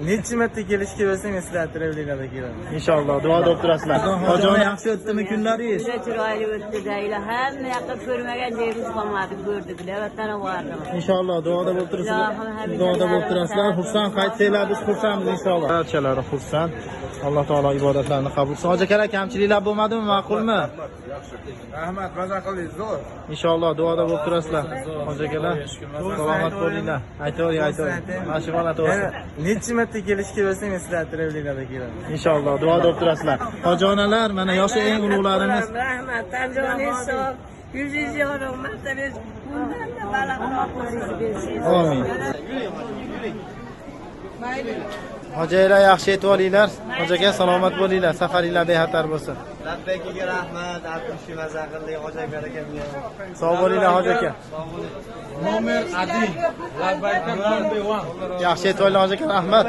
Necha marta kelishga bo'lsang sizlar tiriklarda kelamiz. Inshaalloh duo deb turasizlar. Hojiona yaxshi o'tdimi kunlaringiz? Juda chiroyli o'tdi deylar. Hamma yoqqa ko'rmagan joyimiz qolmadi, ko'rdik. Vatana bordim. Inshaalloh duoda bo'lib turasizlar. Duoda bo'lib turasizlar. Xursand qaytsanglar biz xursandmiz inshaalloh. Barchalari xursand. Alloh taolo ibodatlarni qabul qilsin. Hoji aka, kamchiliklar bo'lmadimi? Ma'qulmi? Rahmat, maza qildingiz, zo'r. Inshaalloh duoda bo'lib turasizlar. Hoji akalar, salomat bo'linglar. Aytavering. Mashg'ulot bo'lsin. Necha marta kelishga bo'lsang sizlar tiriklarda kelamiz. Inshaalloh duoda bo'lib turasizlar. Hojonalar, mana yoshi eng ulug'larimiz. Rahmat, tanjoningiz sog'. 100 yorug' martabas. Bundan da balandroq bo'lsin. Amin. Hojilar yaxshi yetib olinglar. Hoji aka salomat bo'linglar. Safaringlar bexatar bo'lsin. Labbaykiga rahmat, Abdushi maza qildik, Hoji aka akamga. Sog' bo'linglar Hoji aka. Nomer 1. Labbayka number 1. Yaxshi yetib olinglar Hoji aka, rahmat.